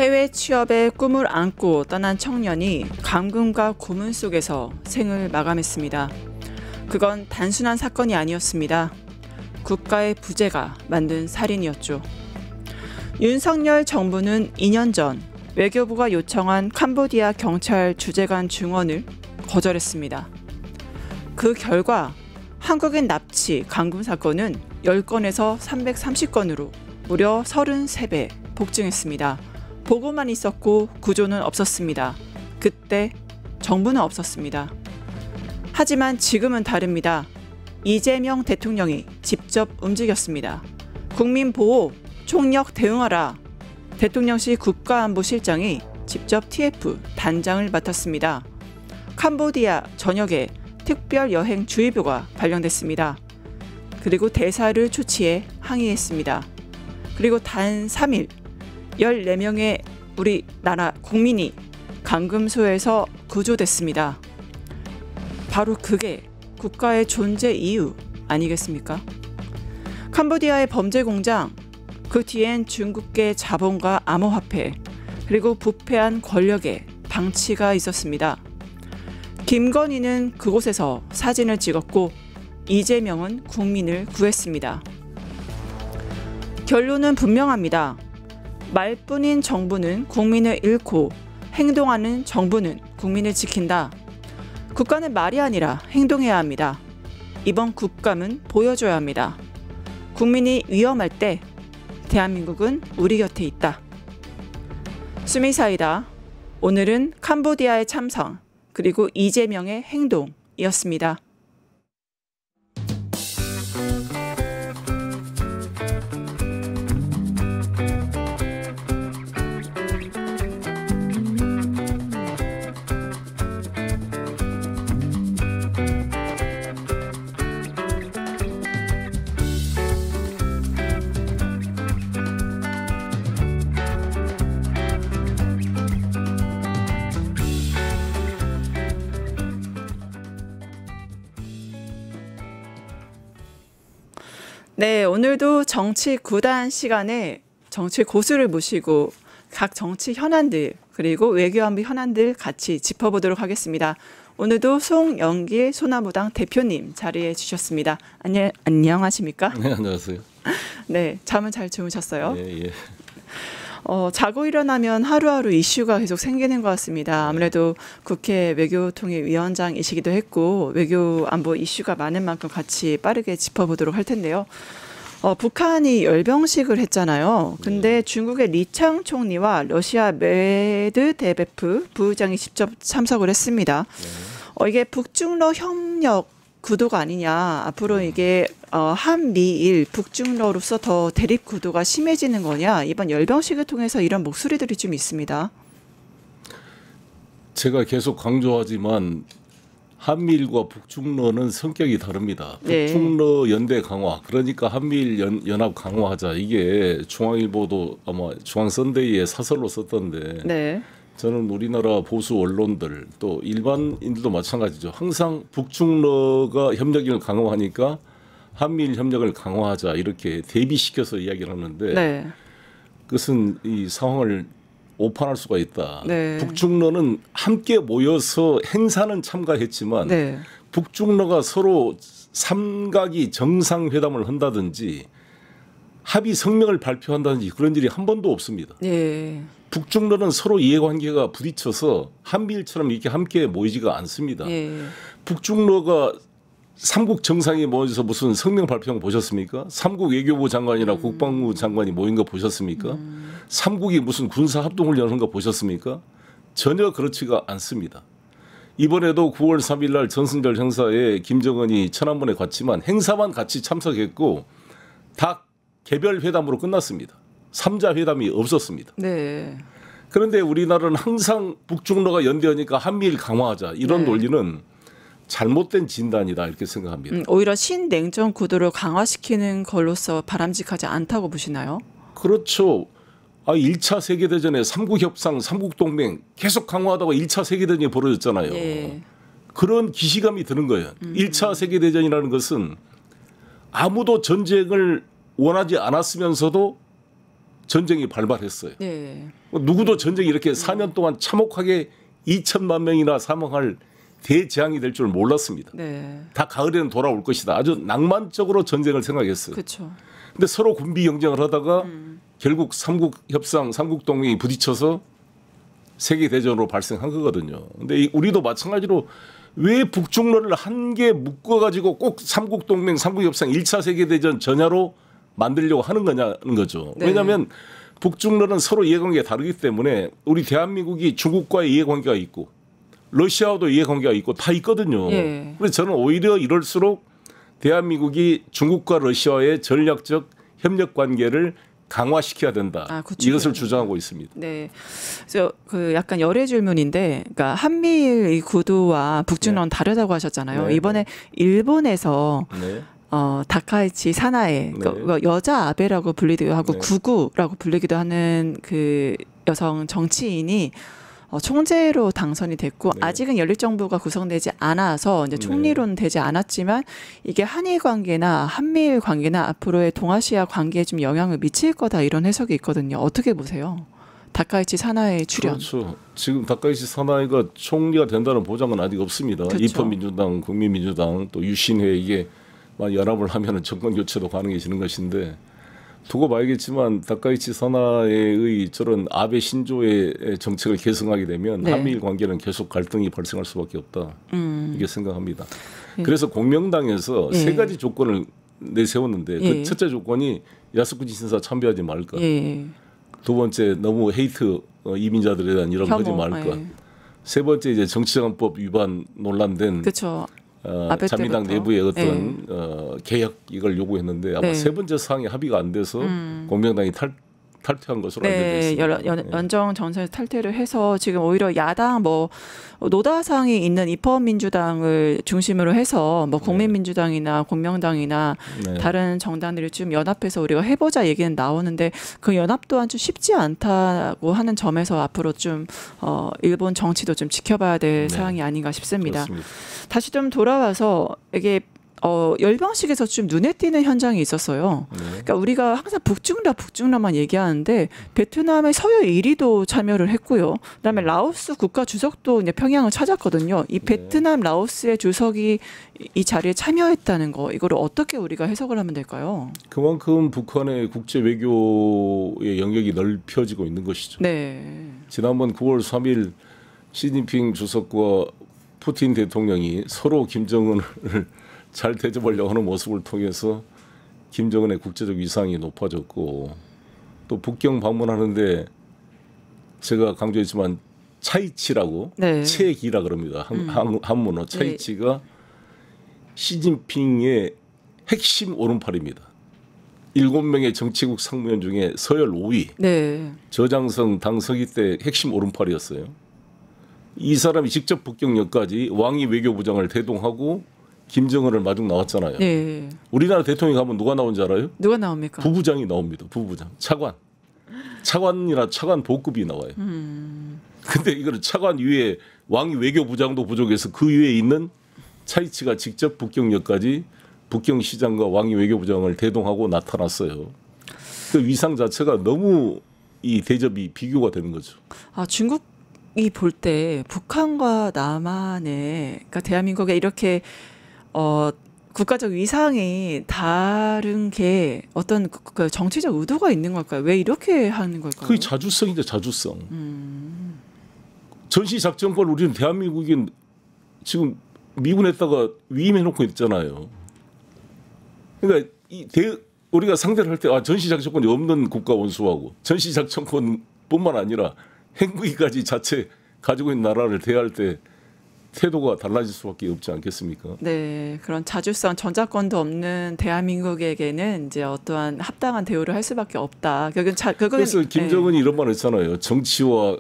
해외 취업의 꿈을 안고 떠난 청년이 감금과 고문 속에서 생을 마감했습니다. 그건 단순한 사건이 아니었습니다. 국가의 부재가 만든 살인이었죠. 윤석열 정부는 2년 전 외교부가 요청한 캄보디아 경찰 주재관 증언을 거절했습니다. 그 결과 한국인 납치, 감금 사건은 10건에서 330건으로 무려 33배 폭증했습니다. 보고만 있었고 구조는 없었습니다. 그때 정부는 없었습니다. 하지만 지금은 다릅니다. 이재명 대통령이 직접 움직였습니다. 국민보호, 총력 대응하라. 대통령실 국가안보실장이 직접 TF 단장을 맡았습니다. 캄보디아 전역에 특별여행주의보가 발령됐습니다. 그리고 대사를 초치해 항의했습니다. 그리고 단 3일 14명의 우리나라 국민이 감금소에서 구조됐습니다. 바로 그게 국가의 존재 이유 아니겠습니까? 캄보디아의 범죄 공장, 그 뒤엔 중국계 자본과 암호화폐, 그리고 부패한 권력의 방치가 있었습니다. 김건희는 그곳에서 사진을 찍었고 이재명은 국민을 구했습니다. 결론은 분명합니다. 말뿐인 정부는 국민을 잃고 행동하는 정부는 국민을 지킨다. 국가는 말이 아니라 행동해야 합니다. 이번 국감은 보여줘야 합니다. 국민이 위험할 때 대한민국은 우리 곁에 있다. 수미사이다. 오늘은 캄보디아의 참상 그리고 이재명의 행동이었습니다. 네, 오늘도 정치 구단 시간에 정치 고수를 모시고 각 정치 현안들 그리고 외교안보 현안들 같이 짚어보도록 하겠습니다. 오늘도 송영길 소나무당 대표님 자리해 주셨습니다. 안녕하십니까? 네, 안녕하세요. 네, 잠은 잘 주무셨어요? 예. 자고 일어나면 하루하루 이슈가 계속 생기는 것 같습니다. 아무래도 국회 외교통일위원장이시기도 했고 외교안보 이슈가 많은 만큼 같이 빠르게 짚어보도록 할 텐데요. 북한이 열병식을 했잖아요. 근데 중국의 리창 총리와 러시아 메드베데프 부의장이 직접 참석을 했습니다. 이게 북중러 협력 구도가 아니냐. 앞으로 이게 한미일 북중러로서 더 대립 구도가 심해지는 거냐. 이번 열병식을 통해서 이런 목소리들이 좀 있습니다. 제가 계속 강조하지만 한미일과 북중러는 성격이 다릅니다. 네. 북중러 연대 강화, 그러니까 한미일 연합 강화하자. 이게 중앙일보도 아마 중앙선대위에 사설로 썼던데 네. 저는 우리나라 보수 언론들 또 일반인들도 마찬가지죠. 항상 북중러가 협력을 강화하니까 한미일 협력을 강화하자 이렇게 대비시켜서 이야기를 하는데 네. 그것은 이 상황을 오판할 수가 있다. 네. 북중러는 함께 모여서 행사는 참가했지만 네. 북중러가 서로 삼각이 정상회담을 한다든지 합의 성명을 발표한다든지 그런 일이 한 번도 없습니다. 네. 북중러는 서로 이해관계가 부딪혀서 한미일처럼 이렇게 함께 모이지가 않습니다. 네. 북중러가 삼국 정상이 모여서 무슨 성명 발표한 거 보셨습니까? 삼국 외교부 장관이나 국방부 장관이 모인 거 보셨습니까? 삼국이 무슨 군사합동을 여는 거 보셨습니까? 전혀 그렇지가 않습니다. 이번에도 9월 3일 날 전승절 행사에 김정은이 천안문에 갔지만 행사만 같이 참석했고 다 개별 회담으로 끝났습니다. 3자 회담이 없었습니다. 네. 그런데 우리나라는 항상 북중러가 연대하니까 한미일 강화하자 이런 네. 논리는 잘못된 진단이다 이렇게 생각합니다. 오히려 신냉전 구도를 강화시키는 걸로서 바람직하지 않다고 보시나요? 그렇죠. 1차 세계대전에 삼국협상, 삼국동맹 계속 강화하다가 1차 세계대전이 벌어졌잖아요. 예. 그런 기시감이 드는 거예요. 1차 세계대전이라는 것은 아무도 전쟁을 원하지 않았으면서도 전쟁이 발발했어요. 네. 누구도 전쟁이 이렇게 4년 동안 참혹하게 2천만 명이나 사망할 대재앙이 될 줄 몰랐습니다. 네. 다 가을에는 돌아올 것이다. 아주 낭만적으로 전쟁을 생각했어요. 그렇죠. 근데 서로 군비 경쟁을 하다가 결국 삼국 협상, 삼국 동맹이 부딪혀서 세계 대전으로 발생한 거거든요. 근데 우리도 마찬가지로 왜 북중러를 한 개 묶어 가지고 꼭 삼국 동맹, 삼국 협상 1차 세계 대전 전야로 만들려고 하는 거냐는 거죠. 네. 왜냐하면 북중러는 서로 이해관계가 다르기 때문에 우리 대한민국이 중국과의 이해관계가 있고 러시아와도 이해관계가 있고 다 있거든요. 예. 그래서 저는 오히려 이럴수록 대한민국이 중국과 러시아와의 전략적 협력 관계를 강화시켜야 된다. 이것을 주장하고 있습니다. 네, 그래서 그 약간 열애 질문인데, 그러니까 한미일 이 구도와 북중러는 다르다고 하셨잖아요. 네. 이번에 일본에서 네. 다카이치 사나에 그 여자 아베라고 불리기도 하고 네. 구구라고 불리기도 하는 그 여성 정치인이 총재로 당선이 됐고 네. 아직은 연립정부가 구성되지 않아서 이제 총리로는 되지 않았지만 이게 한일 관계나 한미일 관계나 앞으로의 동아시아 관계에 좀 영향을 미칠 거다 이런 해석이 있거든요. 어떻게 보세요? 다카이치 사나이 출연. 그렇죠. 지금 다카이치 사나이가 총리가 된다는 보장은 아직 없습니다. 그렇죠. 입헌민주당, 국민민주당 또 유신회 이게 연합을 하면은 정권 교체도 가능해지는 것인데 두고 봐야겠지만 다카이치 사나이의 저런 아베 신조의 정책을 계승하게 되면 네. 한미일 관계는 계속 갈등이 발생할 수밖에 없다. 이게 생각합니다. 그래서 공명당에서 예. 세 가지 조건을 내세웠는데 예. 그 첫째 조건이 야스쿠니 신사 참배하지 말 것. 예. 두 번째 너무 헤이트 이민자들에 대한 이런 하지 말 것. 예. 세 번째 이제 정치자금법 위반 논란된 그렇죠. 자민당 때부터. 내부의 어떤 개혁 이걸 요구했는데 아마 네. 세 번째 사항이 합의가 안 돼서 공명당이 탈퇴한 것으로 알려져 네, 있습니다. 연정 정선에서 탈퇴를 해서 지금 오히려 야당 노다상이 있는 입헌민주당을 중심으로 해서 국민민주당이나 공명당이나 네. 다른 정당들이 좀 연합해서 우리가 해보자 얘기는 나오는데 그 연합 또한 좀 쉽지 않다고 하는 점에서 앞으로 좀 일본 정치도 좀 지켜봐야 될 네. 사항이 아닌가 싶습니다. 그렇습니다. 다시 좀 돌아와서 이게 열병식에서 좀 눈에 띄는 현장이 있었어요. 네. 그러니까 우리가 항상 북중러만 얘기하는데 베트남의 서열 1위도 참여를 했고요. 그다음에 라오스 국가 주석도 이제 평양을 찾았거든요. 이 베트남, 라오스의 주석이 이 자리에 참여했다는 거 이거를 어떻게 우리가 해석을 하면 될까요? 그만큼 북한의 국제 외교의 영역이 넓혀지고 있는 것이죠. 네. 지난번 9월 3일 시진핑 주석과 푸틴 대통령이 서로 김정은을 잘 대접하려고 하는 모습을 통해서 김정은의 국제적 위상이 높아졌고 또 북경 방문하는데 제가 강조했지만 차이치라고 네. 채기라 그럽니다. 한문어 차이치가 시진핑의 핵심 오른팔입니다. 7명의 정치국 상무위원 중에 서열 5위 네. 저장성 당서기 때 핵심 오른팔이었어요. 이 사람이 직접 북경역까지 왕이 외교부장을 대동하고 김정은을 마중 나왔잖아요. 네. 우리나라 대통령이 가면 누가 나온지 알아요? 누가 나옵니까? 부부장이 나옵니다. 부부장. 차관이나 차관 보급이 나와요. 근데 이거를 차관 위에 왕이 외교부장도 부족해서 그 위에 있는 차이치가 직접 북경역까지 북경시장과 왕이 외교부장을 대동하고 나타났어요. 그 위상 자체가 너무 이 대접이 비교가 되는 거죠. 중국이 볼 때 북한과 남한의 그러니까 대한민국에 이렇게 국가적 위상이 다른 게 어떤 그 정치적 의도가 있는 걸까요? 왜 이렇게 하는 걸까요? 그게 자주성이죠, 자주성. 전시작전권 우리는 대한민국이 지금 미군에다가 위임해놓고 있잖아요. 그러니까 우리가 상대를 할 때 전시작전권이 없는 국가 원수하고 전시작전권뿐만 아니라 핵무기까지 자체 가지고 있는 나라를 대할 때 태도가 달라질 수밖에 없지 않겠습니까? 네, 그런 자주성 전자권도 없는 대한민국에게는 이제 어떠한 합당한 대우를 할 수밖에 없다. 그래서 김정은이 이런 말 했잖아요. 정치와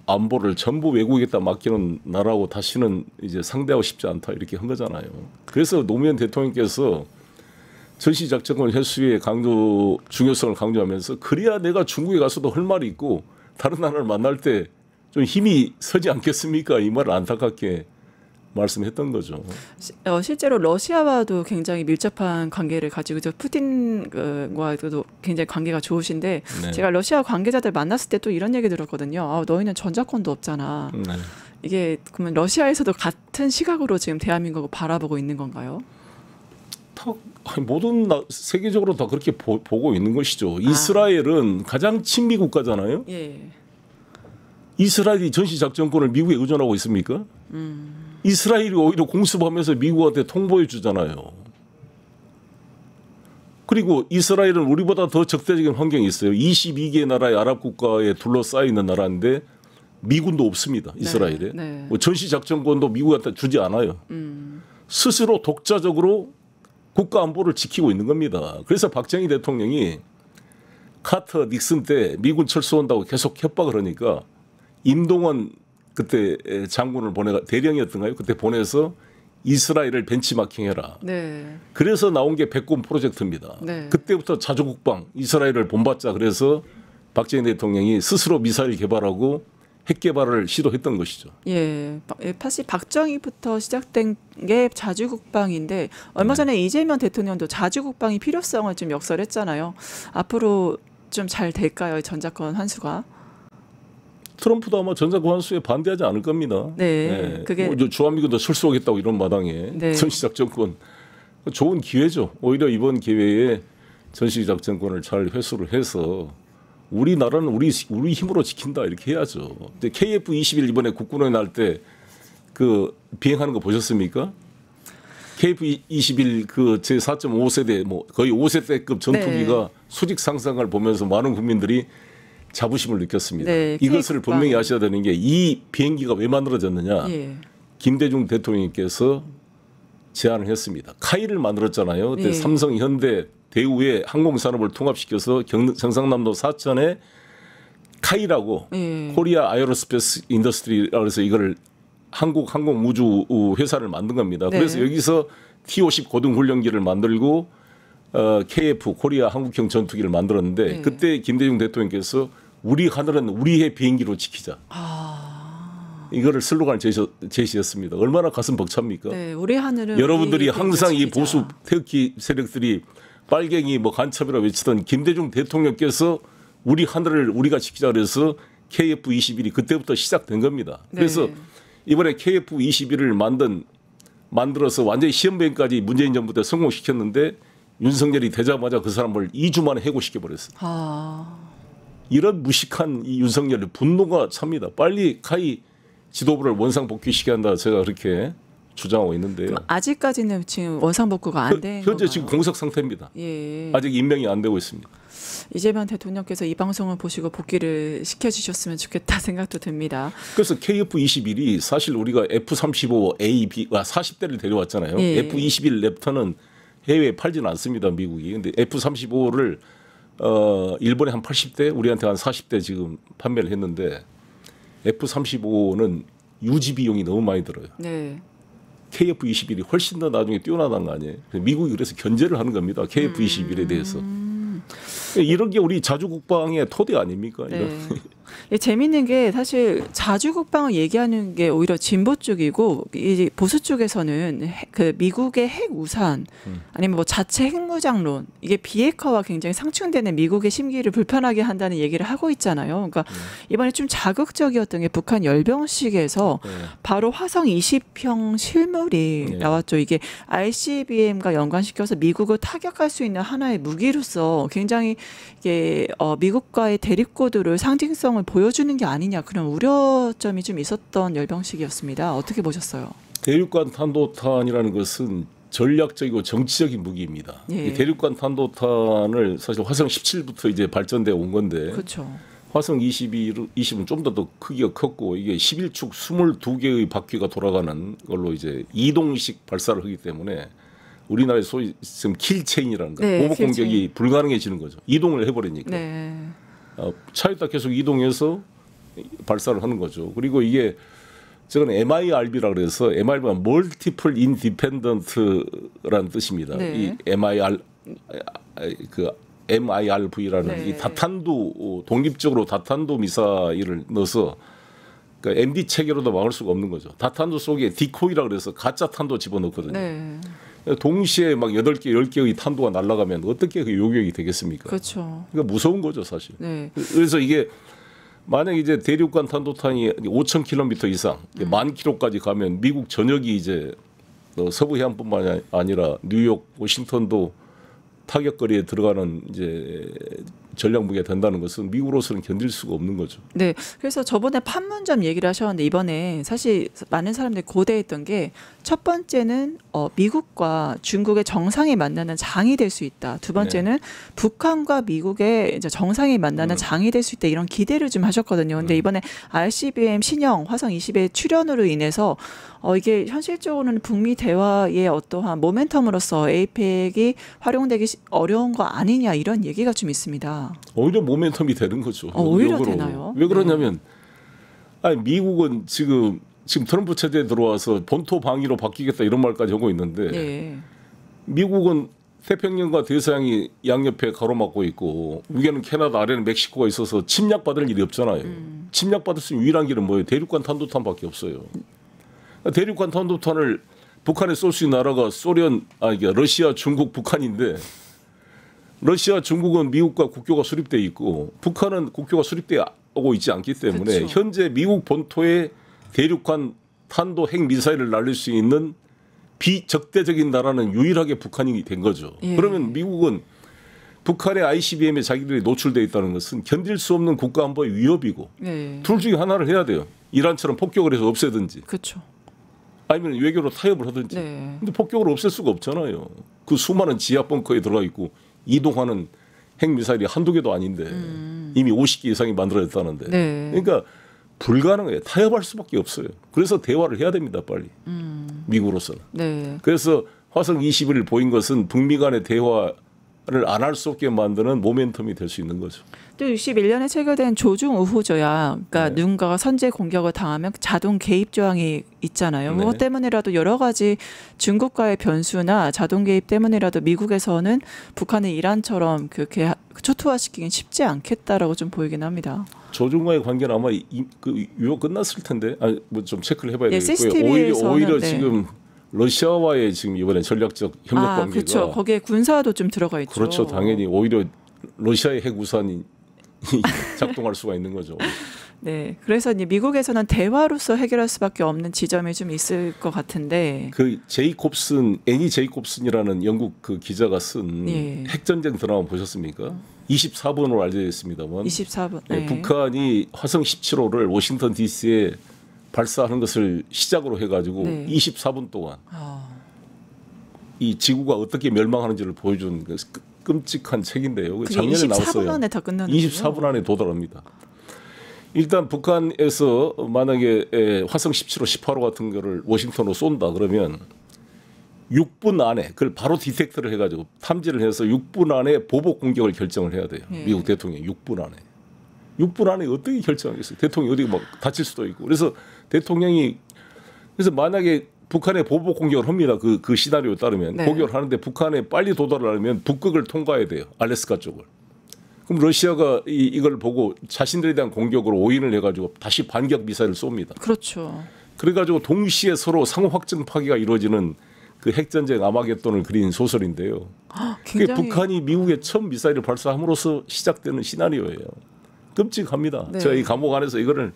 안보를 전부 외국에다 맡기는 나라고 다시는 이제 상대하고 싶지 않다 이렇게 한 거잖아요. 그래서 노무현 대통령께서 전시작전권 회수의 중요성을 강조하면서 그래야 내가 중국에 가서도 할 말이 있고 다른 나라를 만날 때 좀 힘이 서지 않겠습니까? 이 말을 안타깝게 말씀했던 거죠. 실제로 러시아와도 굉장히 밀접한 관계를 가지고 있죠. 푸틴과도 굉장히 관계가 좋으신데 네. 제가 러시아 관계자들 만났을 때 또 이런 얘기 들었거든요. 아, 너희는 전자권도 없잖아. 네. 이게 그러면 러시아에서도 같은 시각으로 지금 대한민국을 바라보고 있는 건가요? 모든 세계적으로 다 그렇게 보고 있는 것이죠. 이스라엘은 가장 친미 국가잖아요. 예. 이스라엘이 전시작전권을 미국에 의존하고 있습니까? 이스라엘이 오히려 공습하면서 미국한테 통보해 주잖아요. 그리고 이스라엘은 우리보다 더 적대적인 환경이 있어요. 22개 나라의 아랍 국가에 둘러싸여 있는 나라인데 미군도 없습니다. 이스라엘에. 네. 뭐 전시작전권도 미국한테 주지 않아요. 스스로 독자적으로 국가 안보를 지키고 있는 겁니다. 그래서 박정희 대통령이 카터 닉슨 때 미군 철수한다고 계속 협박을 하니까 임동원 그때 장군을 대령이었던가요? 그때 보내서 이스라엘을 벤치마킹해라. 네. 그래서 나온 게 백곰 프로젝트입니다. 네. 그때부터 자주국방 이스라엘을 본받자 그래서 박정희 대통령이 스스로 미사일 개발하고 핵 개발을 시도했던 것이죠. 예, 사실 박정희부터 시작된 게 자주국방인데 얼마 전에 이재명 대통령도 자주국방이 필요성을 좀 역설했잖아요. 앞으로 좀 잘 될까요, 전자권 환수가? 트럼프도 아마 전자권 환수에 반대하지 않을 겁니다. 네, 그게 뭐 주한미군도 철수하겠다고 이런 마당에 네. 전시작전권 좋은 기회죠. 오히려 이번 기회에 전시작전권을 잘 회수를 해서 우리나라는 우리 힘으로 지킨다 이렇게 해야죠. 근데 KF-21 이번에 국군의 날 때 그 비행하는 거 보셨습니까? KF-21 그 제 4.5세대 뭐 거의 5세대급 전투기가 네. 수직 상승을 보면서 많은 국민들이 자부심을 느꼈습니다. 네, 이것을 K국방. 분명히 아셔야 되는 게 이 비행기가 왜 만들어졌느냐? 예. 김대중 대통령께서 제안을 했습니다. 카이를 만들었잖아요. 그때 예. 삼성, 현대, 대우의 항공산업을 통합시켜서 경상남도 사천에 카이라고 예. 코리아 아이로스페이스 인더스트리라고 해서 이걸 한국 항공우주 회사를 만든 겁니다. 네. 그래서 여기서 T-50 고등훈련기를 만들고 KF 코리아 한국형 전투기를 만들었는데 네. 그때 김대중 대통령께서 우리 하늘은 우리의 비행기로 지키자. 이거를 슬로건을 제시했습니다. 얼마나 가슴 벅찹니까? 네, 우리 하늘은 여러분들이 우리 항상 이 지키자. 보수 태극기 세력들이 빨갱이 뭐 간첩이라 외치던 김대중 대통령께서 우리 하늘을 우리가 지키자 그래서 KF-21이 그때부터 시작된 겁니다. 그래서 네. 이번에 KF-21을 만들어서 완전히 시험비행까지 문재인 정부 때 성공시켰는데 윤석열이 되자마자 그 사람을 2주 만에 해고시켜버렸어요. 이런 무식한 이 윤석열의 분노가 찹니다. 빨리 카이 지도부를 원상복귀시켜야 한다. 제가 그렇게 주장하고 있는데요. 아직까지는 지금 원상복구가 안 된 현재 건가요? 지금 공석 상태입니다. 예. 아직 임명이 안 되고 있습니다. 이재명 대통령께서 이 방송을 보시고 복귀를 시켜주셨으면 좋겠다 생각도 듭니다. 그래서 KF-21이 사실 우리가 F-35A, B, 40대를 데려왔잖아요. 예. F-21 랩터는 해외에 팔지는 않습니다. 미국이. 근데 F-35를 일본에 한 80대, 우리한테 한 40대 지금 판매를 했는데 F-35는 유지 비용이 너무 많이 들어요. 네. KF-21이 훨씬 더 나중에 뛰어나간 거 아니에요. 미국이 그래서 견제를 하는 겁니다. KF-21에 대해서. 이런 게 우리 자주국방의 토대 아닙니까? 네. 재밌는 게 사실 자주국방을 얘기하는 게 오히려 진보 쪽이고 이 보수 쪽에서는 그 미국의 핵 우산 아니면 뭐 자체 핵무장론 이게 비핵화와 굉장히 상충되는 미국의 심기를 불편하게 한다는 얘기를 하고 있잖아요. 그러니까 이번에 좀 자극적이었던 게 북한 열병식에서 바로 화성 20형 실물이 나왔죠. 이게 ICBM과 연관시켜서 미국을 타격할 수 있는 하나의 무기로서 굉장히 이게 미국과의 대립구도를 상징성을 보여주는 게 아니냐 그런 우려점이 좀 있었던 열병식이었습니다. 어떻게 보셨어요? 대륙간 탄도탄이라는 것은 전략적이고 정치적인 무기입니다. 예. 이 대륙간 탄도탄을 사실 화성 17부터 이제 발전돼 온 건데 그렇죠. 화성 20은 좀 더 크기가 컸고 이게 11축 22개의 바퀴가 돌아가는 걸로 이제 이동식 발사를 하기 때문에 우리나라의 소위 지금 킬체인이라는 거, 네, 보복 킬체인. 공격이 불가능해지는 거죠. 이동을 해버리니까. 네. 차에다 계속 이동해서 발사를 하는 거죠. 그리고 이게 저건 MIRB라 그래서 MIRB가 Multiple Independent라는 뜻입니다. 네. 이 MIRV라는 네. 이 다탄두 독립적으로 다탄두 미사일을 넣어서 그러니까 MD 체계로도 막을 수가 없는 거죠. 다탄도 속에 디코이라 그래서 가짜 탄도 집어넣거든요. 네. 동시에 막 8개, 10개의 탄도가 날아가면 어떻게 그 요격이 되겠습니까? 그렇죠. 그러니까 무서운 거죠, 사실. 네. 그래서 이게 만약 이제 대륙간 탄도탄이 5,000km 이상, 10,000km까지 가면 미국 전역이 이제 서부 해안뿐만 아니라 뉴욕, 워싱턴도 타격거리에 들어가는 이제 전략 무기가 된다는 것은 미국으로서는 견딜 수가 없는 거죠. 네. 그래서 저번에 판문점 얘기를 하셨는데 이번에 사실 많은 사람들이 고대했던 게 첫 번째는 미국과 중국의 정상이 만나는 장이 될 수 있다. 두 번째는 북한과 미국의 이제 정상이 만나는 장이 될 수 있다. 이런 기대를 좀 하셨거든요. 근데 이번에 RCBM 신형 화성 20의 출현으로 인해서 이게 현실적으로는 북미 대화의 어떠한 모멘텀으로서 에이펙이 활용되기 어려운 거 아니냐 이런 얘기가 좀 있습니다. 오히려 모멘텀이 되는 거죠. 오히려 역으로. 되나요? 왜 그러냐면 아니, 미국은 지금 트럼프 체제에 들어와서 본토 방위로 바뀌겠다 이런 말까지 하고 있는데 네. 미국은 태평양과 대서양이 양옆에 가로막고 있고 위에는 캐나다, 아래는 멕시코가 있어서 침략받을 일이 없잖아요. 침략받을 수 있는 유일한 길은 뭐예요? 대륙간 탄도탄밖에 없어요. 대륙간 탄도탄을 북한에 쏠 수 있는 나라가 러시아, 중국, 북한인데 러시아, 중국은 미국과 국교가 수립돼 있고 북한은 국교가 수립되고 있지 않기 때문에 그쵸. 현재 미국 본토에 대륙간 탄도 핵 미사일을 날릴 수 있는 비적대적인 나라는 유일하게 북한이 된 거죠. 예. 그러면 미국은 북한의 ICBM에 자기들이 노출돼 있다는 것은 견딜 수 없는 국가 안보의 위협이고 네. 둘 중에 하나를 해야 돼요. 이란처럼 폭격을 해서 없애든지 그렇죠. 아니면 외교로 타협을 하든지. 네. 근데 폭격으로 없앨 수가 없잖아요. 그 수많은 지하 벙커에 들어가 있고 이동하는 핵 미사일이 한두 개도 아닌데 이미 50개 이상이 만들어졌다는데. 네. 그러니까 불가능해요. 타협할 수밖에 없어요. 그래서 대화를 해야 됩니다, 빨리. 미국으로서는. 네. 그래서 화성 21을 보인 것은 북미 간의 대화를 안 할 수 없게 만드는 모멘텀이 될 수 있는 거죠. 또 61년에 체결된 조중 우호 조약, 그러니까 네. 누군가가 선제 공격을 당하면 자동 개입 조항이 있잖아요. 네. 그것 때문이라도 여러 가지 중국과의 변수나 자동 개입 때문이라도 미국에서는 북한을 이란처럼 그렇게 초토화시키긴 쉽지 않겠다라고 좀 보이긴 합니다. 조중과의 관계는 아마 그 유효 끝났을 텐데, 뭐 좀 체크를 해봐야 예, 되겠고요. CCTV에서는, 오히려 네. 지금 러시아와의 지금 이번에 전략적 협력 관계가 그렇죠. 거기에 군사도 좀 들어가 있죠. 그렇죠. 당연히 오히려 러시아의 핵 우산이 작동할 수가 있는 거죠. 네, 그래서 이제 미국에서는 대화로서 해결할 수밖에 없는 지점이 좀 있을 것 같은데. 그 애니 제이콥슨이라는 영국 그 기자가 쓴 예. 핵전쟁 드라마 보셨습니까? 24번으로 알려져 있습니다만 24분. 네, 북한이 화성 17호를 워싱턴 DC에 발사하는 것을 시작으로 해가지고 네. 24분 동안 이 지구가 어떻게 멸망하는지를 보여준 그 끔찍한 책인데요. 그게 작년에 24분 나왔어요. 안에 다 끝나는 24분 안에 도달합니다. 일단 북한에서 만약에 화성 17호, 18호 같은 거를 워싱턴으로 쏜다 그러면 6분 안에 그걸 바로 디텍트를 해가지고 탐지를 해서 6분 안에 보복 공격을 결정을 해야 돼요. 예. 미국 대통령이 6분 안에. 6분 안에 어떻게 결정하겠어요? 대통령이 어디 막 다칠 수도 있고. 그래서 대통령이 그래서 만약에 북한에 보복 공격을 합니다. 그 시나리오에 따르면 네. 공격을 하는데 북한에 빨리 도달을 하려면 북극을 통과해야 돼요. 알래스카 쪽을. 그럼 러시아가 이걸 보고 자신들에 대한 공격으로 오인을 해가지고 다시 반격 미사일을 쏩니다. 그렇죠. 그래가지고 동시에 서로 상호 확정 파기가 이루어지는 그 핵전쟁 아마겟돈을 그린 소설인데요. 그게 굉장히 북한이 미국에 처음 미사일을 발사함으로써 시작되는 시나리오예요. 끔찍합니다. 네. 제가 이 감옥 안에서 이거를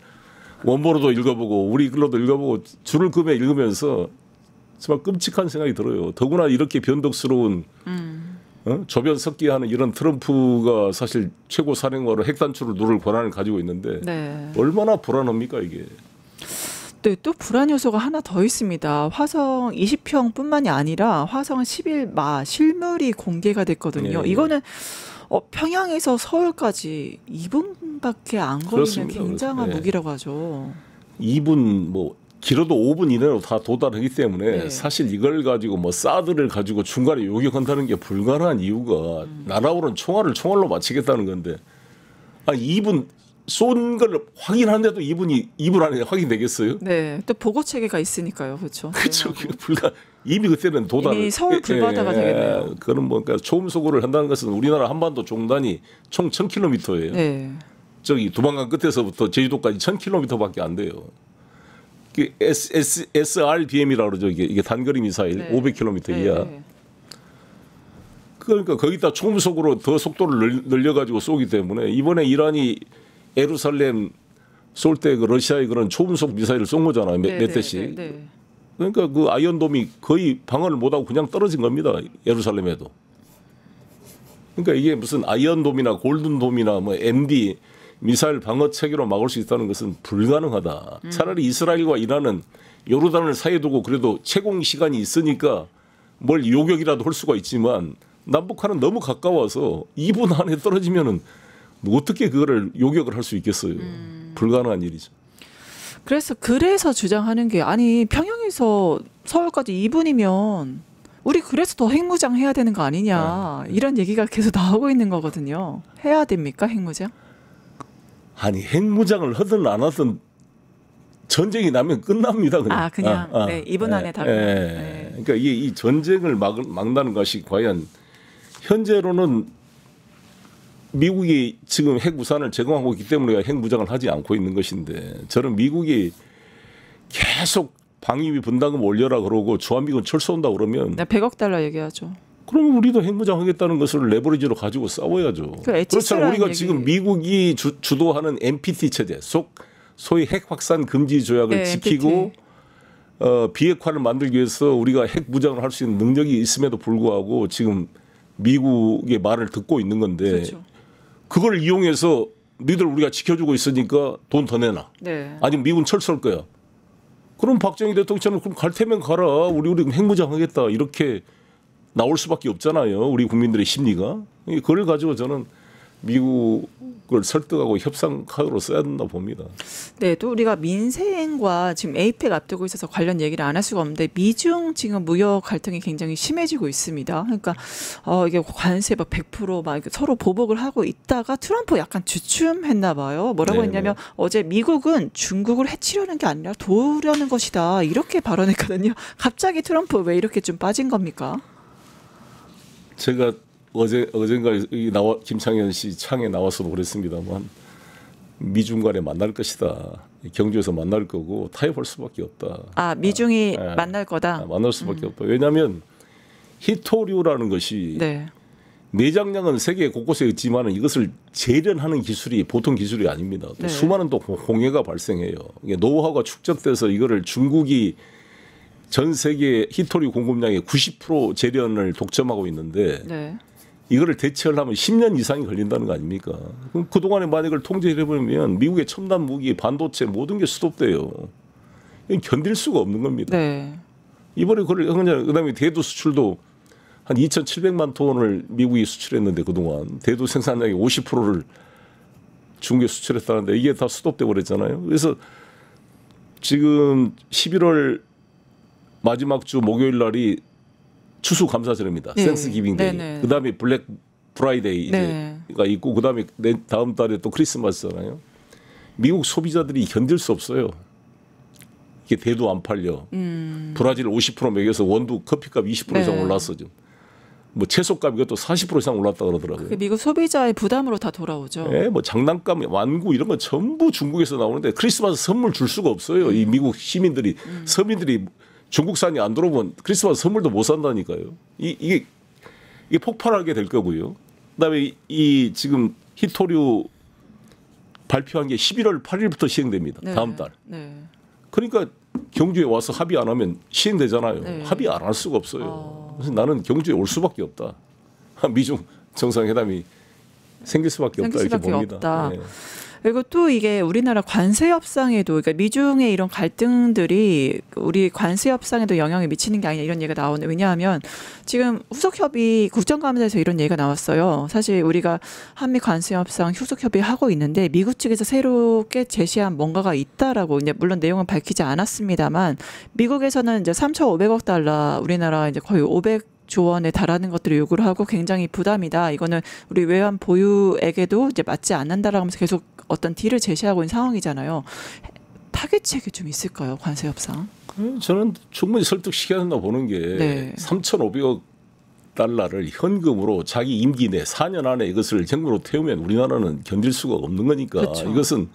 원본으로도 읽어보고 우리 글로도 읽어보고 줄을 끄며 읽으면서 정말 끔찍한 생각이 들어요. 더구나 이렇게 변덕스러운 조변 섞기하는 이런 트럼프가 사실 최고 사령관으로 핵단추를 누를 권한을 가지고 있는데 네. 얼마나 불안합니까 이게. 네, 또 불안 요소가 하나 더 있습니다. 화성 20평뿐만이 아니라 화성 10일 실물이 공개가 됐거든요. 네. 이거는 평양에서 서울까지 2분밖에 안 걸리는 그렇습니다. 굉장한 네. 무기라고 하죠. 2분 뭐 길어도 5분 이내로 다 도달하기 때문에 네. 사실 이걸 가지고 뭐 사드를 가지고 중간에 요격한다는 게 불가능한 이유가 날아오는 총알로 맞추겠다는 건데 2분 쏜 걸 확인하는데도 2분 안에 확인되겠어요? 네, 또 보고 체계가 있으니까요, 그렇죠. 그렇죠. 이미 그때는 도달. 이미 서울 불바다가 되겠네요. 그런 뭔가 초음 소구를 한다는 것은 우리나라 한반도 종단이 총 1,000km예요. 네, 저기 두만강 끝에서부터 제주도까지 1,000km밖에 안 돼요. SRBM이라고 그러죠. 이게 단거리 미사일 네. 500km 이하. 네. 그러니까 거기다 초음속으로 더 속도를 늘려가지고 쏘기 때문에 이번에 이란이 예루살렘 쏠 때 그 러시아의 그런 초음속 미사일을 쏜 거잖아요. 몇 대씩. 네. 그러니까 그 아이언돔이 거의 방어를 못하고 그냥 떨어진 겁니다. 예루살렘에도. 그러니까 이게 무슨 아이언돔이나 골든돔이나 뭐 MD 미사일 방어 체계로 막을 수 있다는 것은 불가능하다. 차라리 이스라엘과 이란은 요르단을 사이에 두고 그래도 채공 시간이 있으니까 뭘 요격이라도 할 수가 있지만 남북한은 너무 가까워서 2분 안에 떨어지면은 어떻게 그거를 요격을 할 수 있겠어요. 불가능한 일이죠. 그래서 주장하는 게 아니 평양에서 서울까지 2분이면 우리 그래서 더 핵무장 해야 되는 거 아니냐 이런 얘기가 계속 나오고 있는 거거든요. 해야 됩니까 핵무장? 아니 핵무장을 하든 안 하든 전쟁이 나면 끝납니다. 그냥. 네, 2분 안에 다. 네. 그러니까 이 전쟁을 막는다는 것이 과연 현재로는 미국이 지금 핵 우산을 제공하고 있기 때문에 핵무장을 하지 않고 있는 것인데 저는 미국이 계속 방위비 분담금 올려라 그러고 주한미군 철수한다 그러면 네, 100억 달러 얘기하죠. 그러면 우리도 핵무장 하겠다는 것을 레버리지로 가지고 싸워야죠. 그렇잖아요. 우리가 얘기. 지금 미국이 주도하는 NPT 체제, 소위 핵 확산 금지 조약을 네, 지키고 비핵화를 만들기 위해서 우리가 핵 무장을 할 수 있는 능력이 있음에도 불구하고 지금 미국의 말을 듣고 있는 건데 그렇죠. 그걸 이용해서 너희들 우리가 지켜주고 있으니까 돈 더 내놔. 네. 아니면 미군 철수할 거야. 그럼 박정희 대통령처럼 그럼 갈 테면 가라. 우리 핵무장 하겠다. 이렇게 나올 수밖에 없잖아요. 우리 국민들의 심리가. 그걸 가지고 저는 미국을 설득하고 협상 카드로 써야 된다 봅니다. 네, 또 우리가 민생과 지금 에이펙 앞두고 있어서 관련 얘기를 안 할 수가 없는데 미중 지금 무역 갈등이 굉장히 심해지고 있습니다. 그러니까 이게 관세 막 100% 서로 보복을 하고 있다가 트럼프 약간 주춤했나 봐요. 뭐라고 네, 했냐면 어제 미국은 중국을 해치려는 게 아니라 도우려는 것이다. 이렇게 발언했거든요. 갑자기 트럼프 왜 이렇게 좀 빠진 겁니까? 제가 어젠가 김창현 씨 창에 나와서도 그랬습니다만 미중 간에 만날 것이다. 경주에서 만날 거고 타협할 수밖에 없다. 미중이 만날 거다. 만날 수밖에 없다. 왜냐하면 히토류라는 것이 네. 내장량은 세계 곳곳에 있지만 이것을 재련하는 기술이 보통 기술이 아닙니다. 또 네. 수많은 또 홍해가 발생해요. 이게 노하우가 축적돼서 이거를 중국이 전 세계 히토류 공급량의 90% 재련을 독점하고 있는데 네. 이거를 대체하려면 10년 이상이 걸린다는 거 아닙니까? 그럼 그동안에 만약 이걸 통제해버리면 미국의 첨단 무기, 반도체 모든 게 수독돼요. 이건 견딜 수가 없는 겁니다. 네. 이번에 그다음에 대두 수출도 한 2,700만 톤을 미국이 수출했는데 그동안 대두 생산량의 50%를 중국에 수출했다는데 이게 다 수독돼 버렸잖아요. 그래서 지금 11월 마지막 주 목요일 날이 추수감사절입니다. 네. 센스기빙데이. 네네. 그다음에 블랙 프라이데이 네. 이제가 있고 그다음에 다음 달에 또 크리스마스잖아요. 미국 소비자들이 견딜 수 없어요. 이게 대두 안 팔려. 브라질 50% 매겨서 원두 커피값 20% 이상 네. 올랐어 지금. 뭐 채소값 이것도 40% 이상 올랐다 그러더라고요. 그 미국 소비자의 부담으로 다 돌아오죠. 예, 뭐 장난감, 완구 이런 거 전부 중국에서 나오는데 크리스마스 선물 줄 수가 없어요. 이 미국 시민들이 서민들이 중국산이 안 들어오면 크리스마스 선물도 못 산다니까요. 이게 폭발하게 될 거고요. 그다음에 이 지금 히토류 발표한 게 11월 8일부터 시행됩니다. 네. 다음 달. 네. 그러니까 경주에 와서 합의 안 하면 시행되잖아요. 네. 합의 안 할 수가 없어요. 그래서 나는 경주에 올 수밖에 없다. 미중 정상회담이 생길 수밖에 없다 이렇게 봅니다. 없다. 네. 그리고 또 이게 우리나라 관세 협상에도 그러니까 미중의 이런 갈등들이 우리 관세 협상에도 영향을 미치는 게 아니냐 이런 얘기가 나오는데 왜냐하면 지금 후속 협의 국정감사에서 이런 얘기가 나왔어요. 사실 우리가 한미 관세 협상 후속 협의하고 있는데 미국 측에서 새롭게 제시한 뭔가가 있다라고 이제 물론 내용은 밝히지 않았습니다만 미국에서는 이제 3,500억 달러 우리나라 이제 거의 500조 원에 달하는 것들을 요구를 하고 굉장히 부담이다. 이거는 우리 외환 보유액에도 이제 맞지 않는다라고 하면서 계속 어떤 딜을 제시하고 있는 상황이잖아요. 타겟책이 좀 있을까요? 관세 협상? 저는 충분히 설득시켜야 된다 보는 게 네. 3,500억 달러를 현금으로 자기 임기 내 4년 안에 이것을 정부로 태우면 우리나라는 견딜 수가 없는 거니까 그렇죠. 이것은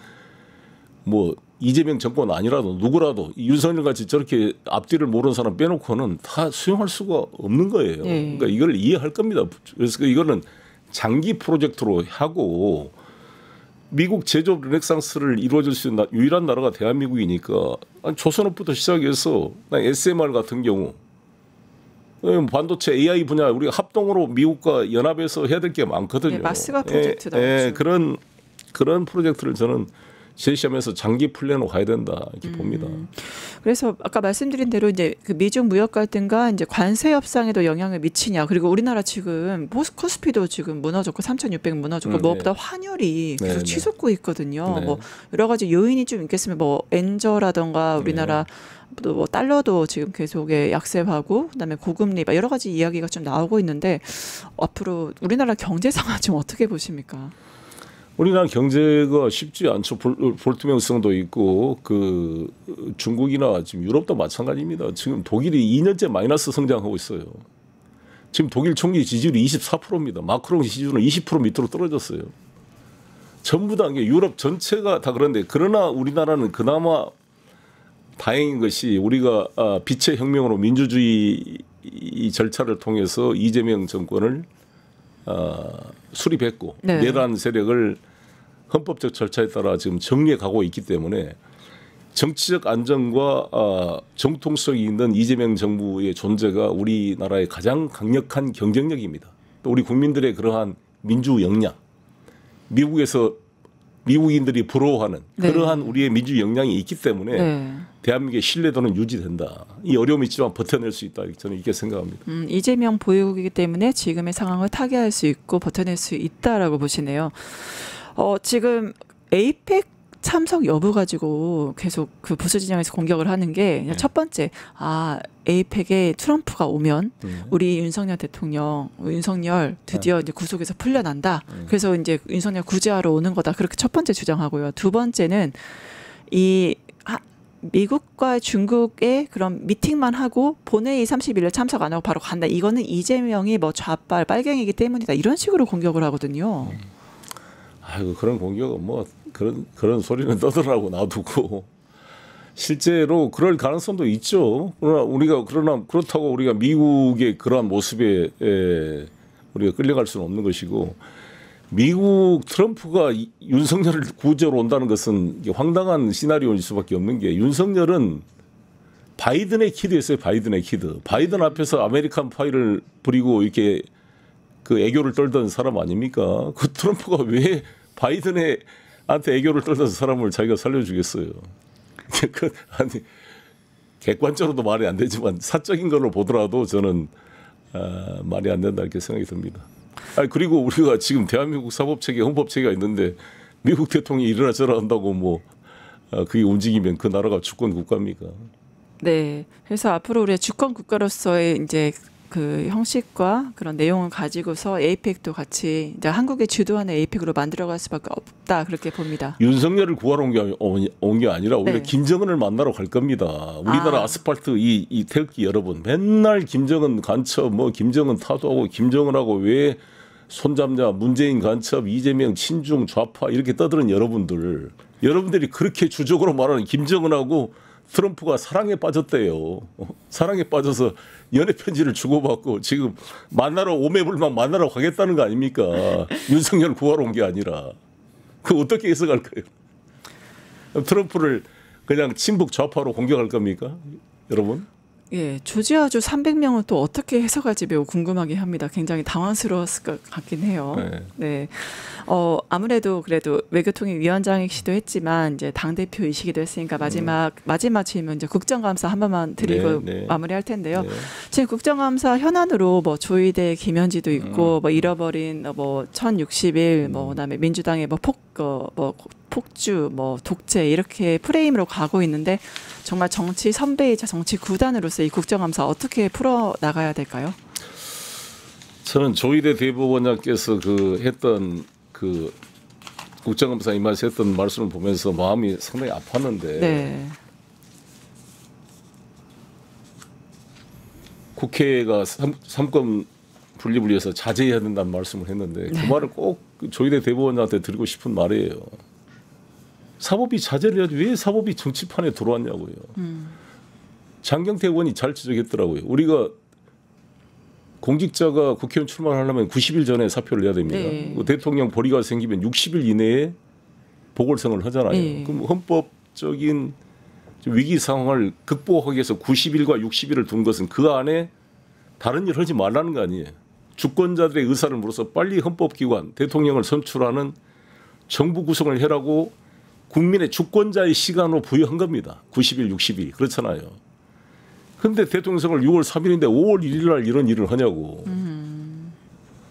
뭐 이재명 정권 아니라도 누구라도 윤석열 같이 저렇게 앞뒤를 모르는 사람 빼놓고는 다 수용할 수가 없는 거예요. 네. 그러니까 이걸 이해할 겁니다. 그래서 이거는 장기 프로젝트로 하고 미국 제조업 르네상스를 이루어질 수 있는 유일한 나라가 대한민국이니까 조선업부터 시작해서 SMR 같은 경우 반도체 AI 분야 우리가 합동으로 미국과 연합해서 해야 될 게 많거든요. 네, 마스가 프로젝트다. 그런 프로젝트를 저는 제시하면서 장기 플랜으로 가야 된다 이렇게 봅니다. 그래서 아까 말씀드린 대로 이제 그 미중 무역 갈등과 이제 관세 협상에도 영향을 미치냐. 그리고 우리나라 지금 코스피도 지금 무너졌고 3,600 무너졌고 무엇보다 환율이 계속 치솟고 있거든요. 뭐 여러 가지 요인이 좀 있겠으면 뭐 엔저라던가 우리나라 또 뭐 달러도 지금 계속에 약세하고 그다음에 고금리 여러 가지 이야기가 좀 나오고 있는데 앞으로 우리나라 경제 상황 좀 어떻게 보십니까? 우리나라 경제가 쉽지 않죠. 볼트명성도 있고 그 중국이나 지금 유럽도 마찬가지입니다. 지금 독일이 2년째 마이너스 성장하고 있어요. 지금 독일 총리 지지율이 24%입니다. 마크롱 지지율은 20% 밑으로 떨어졌어요. 전부 다 유럽 전체가 다 그런데 그러나 우리나라는 그나마 다행인 것이 우리가 빛의 혁명으로 민주주의 절차를 통해서 이재명 정권을 수립했고 내란 세력을 헌법적 절차에 따라 지금 정리해 가고 있기 때문에 정치적 안정과 정통성이 있는 이재명 정부의 존재가 우리나라의 가장 강력한 경쟁력입니다. 또 우리 국민들의 그러한 민주 역량, 미국에서 미국인들이 부러워하는 그러한 우리의 민주 역량이 있기 때문에 대한민국의 신뢰도는 유지된다. 이 어려움이 있지만 버텨낼 수 있다. 저는 이렇게 생각합니다. 이재명 보유국이기 때문에 지금의 상황을 타개할 수 있고 버텨낼 수 있다라고 보시네요. 지금 에이펙 참석 여부 가지고 계속 그 보수 진영에서 공격을 하는 게 첫 번째 에이펙에 트럼프가 오면 우리 윤석열 대통령 윤석열 드디어 이제 구속에서 풀려난다. 그래서 이제 윤석열 구제하러 오는 거다. 그렇게 첫 번째 주장하고요. 두 번째는 이 미국과 중국의 그런 미팅만 하고 본회의 30일에 참석 안 하고 바로 간다. 이거는 이재명이 뭐 좌빨 빨갱이기 때문이다. 이런 식으로 공격을 하거든요. 아이고 그런 공격은 뭐 그런 소리는 떠들라고 놔두고 실제로 그럴 가능성도 있죠. 그러나 그렇다고 우리가 미국의 그러한 모습에 우리가 끌려갈 수는 없는 것이고 미국 트럼프가 윤석열을 구제로 온다는 것은 황당한 시나리오일 수밖에 없는 게 윤석열은 바이든의 키드였어요. 바이든의 키드. 바이든 앞에서 아메리칸 파이를 부리고 이렇게 그 애교를 떨던 사람 아닙니까? 그 트럼프가 왜 바이든한테 애교를 떨던 사람을 자기가 살려주겠어요. 아니 객관적으로도 말이 안 되지만 사적인 걸로 보더라도 저는 말이 안 된다 이렇게 생각이 듭니다. 그리고 우리가 지금 대한민국 사법체계 헌법체계가 있는데 미국 대통령이 이러나 저러나 한다고 뭐 그게 움직이면 그 나라가 주권 국가입니까? 네. 그래서 앞으로 우리가 주권 국가로서의 이제 그 형식과 그런 내용을 가지고서 에이펙도 같이 이제 한국의 주도하는 에이펙으로 만들어갈 수밖에 없다 그렇게 봅니다. 윤석열을 구하러 온 게 아니라 우리가 김정은을 만나러 갈 겁니다. 우리나라 아스팔트 이 태극기 여러분 맨날 김정은 간첩 뭐 김정은 타도하고 김정은하고 왜 손잡냐 문재인 간첩 이재명 친중 좌파 이렇게 떠드는 여러분들이 그렇게 주적으로 말하는 김정은하고 트럼프가 사랑에 빠졌대요. 사랑에 빠져서 연애 편지를 주고받고 지금 오매불망 만나러 가겠다는 거 아닙니까? 윤석열 구하러 온 게 아니라. 그 어떻게 해석할 거예요? 트럼프를 그냥 친북 좌파로 공격할 겁니까? 여러분? 예, 조지아주 300명은 또 어떻게 해석할지 매우 궁금하게 합니다. 굉장히 당황스러웠을 것 같긴 해요. 네. 아무래도 그래도 외교통일 위원장이시기도 했지만 이제 당 대표이시기도 했으니까 마지막 질문 이제 국정감사 한 번만 드리고 마무리할 텐데요. 지금 국정감사 현안으로 뭐 조의대 김현지도 있고 뭐 잃어버린 뭐 1061 뭐 그다음에 민주당의 뭐 폭주, 뭐 독재 이렇게 프레임으로 가고 있는데 정말 정치 선배이자 정치 구단으로서 이 국정감사 어떻게 풀어 나가야 될까요? 저는 조의대 대법원장께서 했던 국정감사 임하에서 했던 말씀을 보면서 마음이 상당히 아팠는데 국회가 삼권 분립을 위해서 자제해야 된다는 말씀을 했는데 그 말을 꼭 조희대 대법원장한테 드리고 싶은 말이에요. 사법이 자제를 해야지 왜 사법이 정치판에 들어왔냐고요. 장경태 의원이 잘 지적했더라고요. 우리가 공직자가 국회의원 출마하려면 90일 전에 사표를 내야 됩니다. 네. 대통령 보리가 생기면 60일 이내에 보궐선거를 하잖아요. 네. 그럼 헌법적인 위기 상황을 극복하기 위해서 90일과 60일을 둔 것은 그 안에 다른 일을 하지 말라는 거 아니에요. 주권자들의 의사를 물어서 빨리 헌법기관 대통령을 선출하는 정부 구성을 해라고 국민의 주권자의 시간으로 부여한 겁니다. 90일, 60일 그렇잖아요. 그런데 대통령 선거를 6월 3일인데 5월 1일 날 이런 일을 하냐고.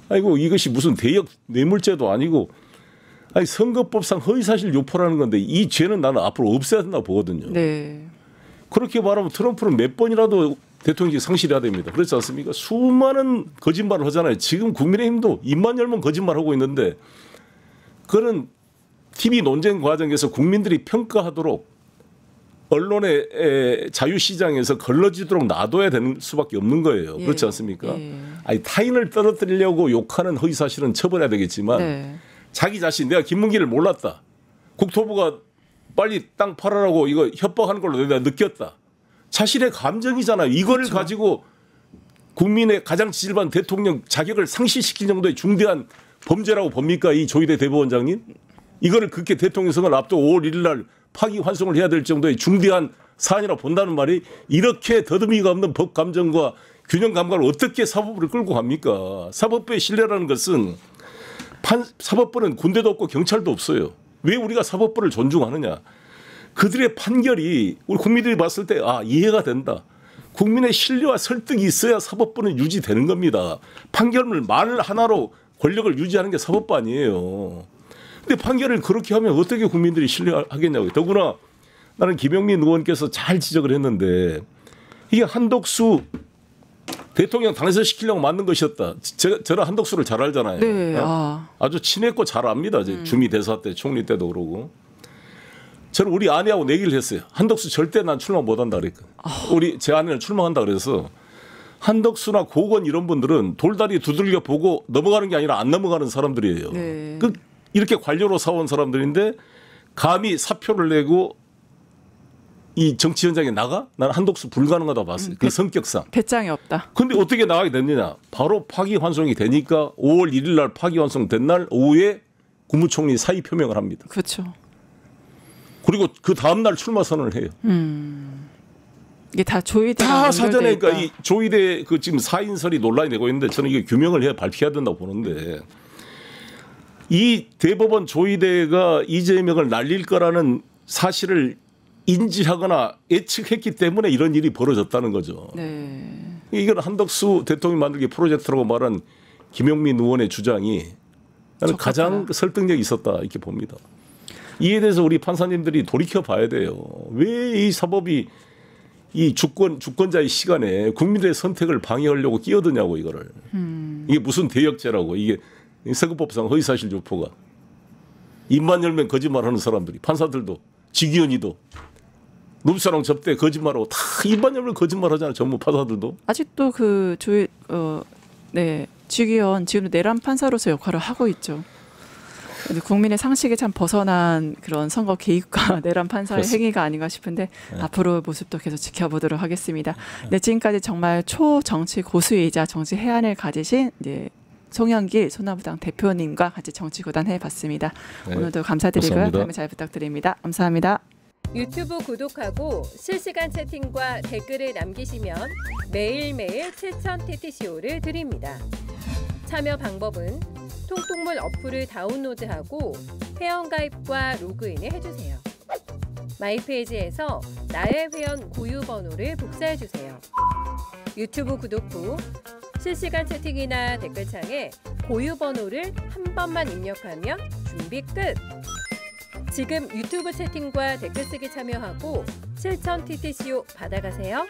아이고 이것이 무슨 대역 뇌물죄도 아니고 아니 선거법상 허위사실 유포라는 건데 이 죄는 나는 앞으로 없애야 된다고 보거든요. 네. 그렇게 말하면 트럼프는 몇 번이라도 대통령이 상실해야 됩니다. 그렇지 않습니까? 수많은 거짓말을 하잖아요. 지금 국민의힘도 입만 열면 거짓말하고 있는데 그거는 TV 논쟁 과정에서 국민들이 평가하도록 언론의 자유시장에서 걸러지도록 놔둬야 되는 수밖에 없는 거예요. 예. 그렇지 않습니까? 예. 아니 타인을 떨어뜨리려고 욕하는 허위사실은 처벌해야 되겠지만 네. 자기 자신 내가 김문기를 몰랐다. 국토부가 빨리 땅 팔아라고 이거 협박하는 걸로 내가 느꼈다. 자신의 감정이잖아요. 이거를 그렇죠. 가지고 국민의 가장 지질받은 대통령 자격을 상실시킬 정도의 중대한 범죄라고 봅니까? 이 조희대 대법원장님? 이거를 그렇게 대통령 선거를 앞두고 5월 1일 날 파기환송을 해야 될 정도의 중대한 사안이라고 본다는 말이 이렇게 더듬이가 없는 법 감정과 균형 감각을 어떻게 사법부를 끌고 갑니까? 사법부의 신뢰라는 것은 사법부는 군대도 없고 경찰도 없어요. 왜 우리가 사법부를 존중하느냐? 그들의 판결이 우리 국민들이 봤을 때 이해가 된다. 국민의 신뢰와 설득이 있어야 사법부는 유지되는 겁니다. 판결을 말 하나로 권력을 유지하는 게 사법부 아니에요. 근데 판결을 그렇게 하면 어떻게 국민들이 신뢰하겠냐고요. 더구나 나는 김용민 의원께서 잘 지적을 했는데 이게 한덕수 대통령 당선시키려고 만든 것이었다. 저는 한덕수를 잘 알잖아요. 네. 아주 친했고 잘 압니다. 주미 대사 때 총리 때도 그러고. 저는 우리 아내하고 내기를 했어요. 한덕수 절대 난 출마 못한다 그랬거든요. 우리 제 아내는 출마한다 그래서 한덕수나 고건 이런 분들은 돌다리 두들겨 보고 넘어가는 게 아니라 안 넘어가는 사람들이에요. 네. 이렇게 관료로 사온 사람들인데 감히 사표를 내고 이 정치 현장에 나가? 나는 한덕수 불가능하다 봤어요. 그 성격상. 배짱이 없다. 근데 어떻게 나가게 됐느냐. 바로 파기환송이 되니까 5월 1일 날 파기환송 된 날 오후에 국무총리 사의 표명을 합니다. 그렇죠. 그리고 그 다음 날 출마 선언을 해요. 이게 다 조희대가 다 사전에 연결돼 그러니까 있다. 이 조희대 그 지금 사인설이 논란이 되고 있는데 저는 이게 규명을 해야 발표해야 된다고 보는데 이 대법원 조희대가 이재명을 날릴 거라는 사실을 인지하거나 예측했기 때문에 이런 일이 벌어졌다는 거죠. 네. 이건 한덕수 대통령 만들기 프로젝트라고 말한 김용민 의원의 주장이 나는 가장 설득력이 있었다 이렇게 봅니다. 이에 대해서 우리 판사님들이 돌이켜 봐야 돼요. 왜 이 사법이 이 주권자의 시간에 국민들의 선택을 방해하려고 끼어드냐고 이거를. 이게 무슨 대역죄라고 이게 선거법상 허위사실 유포가. 입만 열면 거짓말하는 사람들이 판사들도 직위원이도 룸사롱 접대 거짓말하고 다 입만 열면 거짓말하잖아요. 전부 판사들도. 아직도 주기현 지금도 내란 판사로서 역할을 하고 있죠. 근데 국민의 상식에 참 벗어난 그런 선거 개입과 내란 판사의 그렇습니다. 행위가 아닌가 싶은데 앞으로 모습도 계속 지켜보도록 하겠습니다. 네, 지금까지 정말 초정치 고수이자 정치 해안을 가지신 송영길 소나무당 대표님과 같이 정치 고단해 봤습니다. 네, 오늘도 감사드리고요. 감사합니다. 다음에 잘 부탁드립니다. 감사합니다. 유튜브 구독하고 실시간 채팅과 댓글을 남기시면 매일매일 7천 TTCO를 드립니다. 참여 방법은 통통물 어플을 다운로드하고 회원가입과 로그인을 해주세요. 마이페이지에서 나의 회원 고유 번호를 복사해주세요. 유튜브 구독 후 실시간 채팅이나 댓글창에 고유 번호를 한 번만 입력하면 준비 끝! 지금 유튜브 채팅과 댓글 쓰기 참여하고 실천 TTCO 받아가세요.